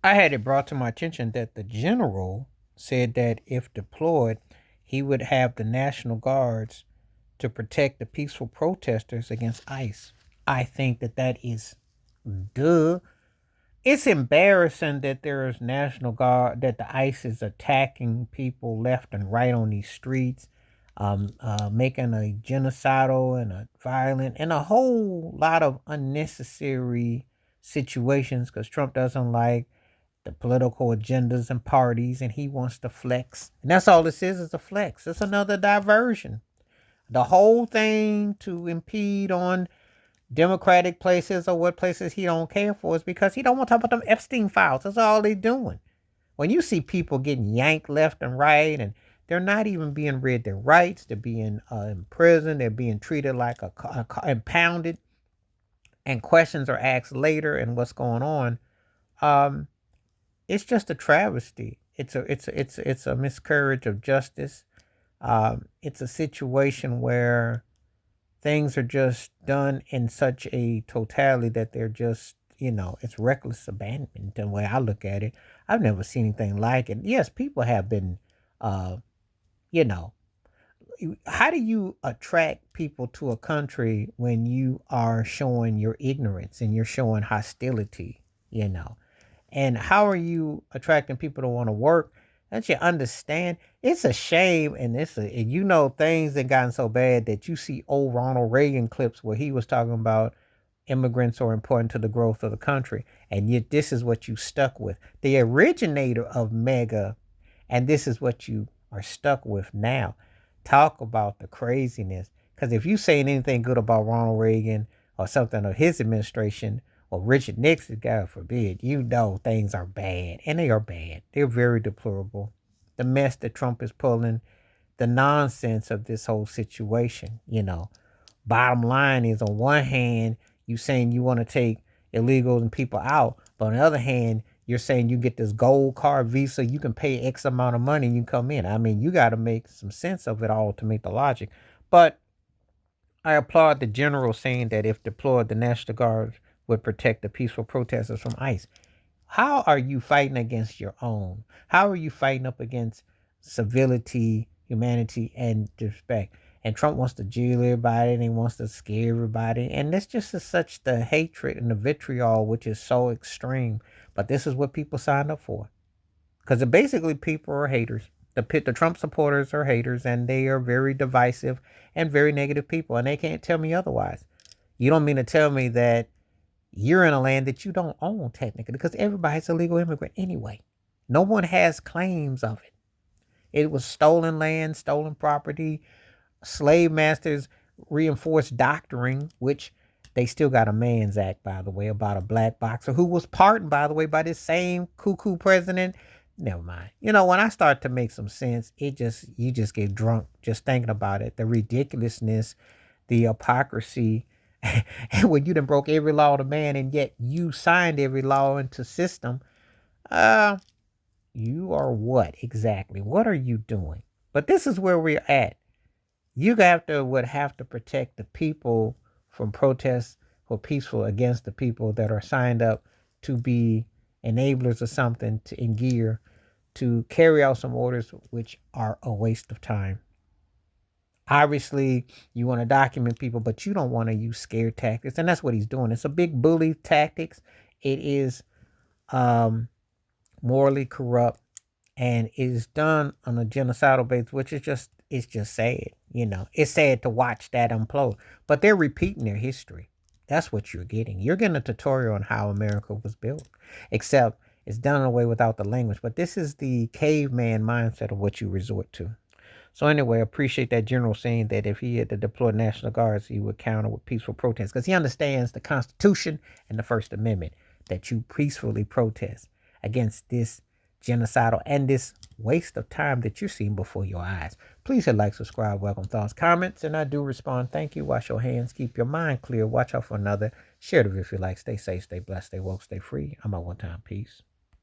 I had it brought to my attention that the general said that if deployed, he would have the National Guards to protect the peaceful protesters against ICE. I think that that is duh. It's embarrassing that there is National Guard, that the ICE is attacking people left and right on these streets, making a genocidal and a violent and a whole lot of unnecessary situations because Trump doesn't like the political agendas and parties and he wants to flex. And that's all this is a flex. It's another diversion. The whole thing to impede on Democratic places or what places he don't care for is because he don't want to talk about them Epstein files. That's all they doing. When you see people getting yanked left and right and they're not even being read their rights, they're being in prison, they're being treated like impounded, and questions are asked later and what's going on. Um, it's just a travesty. It's a miscarriage of justice. It's a situation where things are just done in such a totality that they're just, it's reckless abandonment the way I look at it. I've never seen anything like it. Yes, people have been, uh, you know, how do you attract people to a country when you are showing your ignorance and you're showing hostility, you know? And how are you attracting people to want to work? Don't you understand? It's a shame, and things have gotten so bad that you see old Ronald Reagan clips where he was talking about immigrants are important to the growth of the country, and yet this is what you stuck with. The originator of MAGA, and this is what you are stuck with now. Talk about the craziness. Because if you saying anything good about Ronald Reagan or something of his administration, or Richard Nixon, God forbid, things are bad. And they are bad. They're very deplorable. The mess that Trump is pulling, the nonsense of this whole situation. Bottom line is, on one hand, you saying you want to take illegals and people out, but on the other hand, you're saying you get this gold card visa, you can pay X amount of money and you come in. I mean, you got to make some sense of it all to make the logic. But I applaud the general saying that if deployed, the National Guard would protect the peaceful protesters from ICE. How are you fighting against your own? How are you fighting up against civility, humanity, and respect? And Trump wants to jail everybody and he wants to scare everybody. And that's just such the hatred and the vitriol, which is so extreme. But this is what people signed up for. Because basically people are haters. The Trump supporters are haters, and they are very divisive and very negative people. And they can't tell me otherwise. You don't mean to tell me that you're in a land that you don't own technically, because everybody's a legal immigrant anyway. No one has claims of it. It was stolen land, stolen property, slave masters reinforced doctoring, which they still got a Man's Act, by the way, about a black boxer who was pardoned, by the way, by this same cuckoo president. Never mind. When I start to make some sense, you just get drunk just thinking about it. The ridiculousness, the hypocrisy, and when you done broke every law of the man and yet you signed every law into system, uh, you are what exactly? What are you doing? But this is where we're at. You would have to protect the people from protests or peaceful against the people that are signed up to be enablers or something to in gear to carry out some orders which are a waste of time. Obviously, you want to document people, but you don't want to use scare tactics, and that's what he's doing. It's a big bully tactics. It is um, morally corrupt, and it is done on a genocidal basis, which is just sad. It's sad to watch that implode. But they're repeating their history. That's what you're getting. You're getting a tutorial on how America was built, except it's done in a way without the language. But this is the caveman mindset of what you resort to. So anyway, I appreciate that general saying that if he had to deploy National Guards, he would counter with peaceful protests because he understands the Constitution and the First Amendment, that you peacefully protest against this genocidal and this waste of time that you're seeing before your eyes. Please hit like, subscribe, welcome thoughts, comments, and I do respond. Thank you. Wash your hands. Keep your mind clear. Watch out for another. Share the video if you like. Stay safe, stay blessed, stay woke, stay free. I'm out one time. Peace.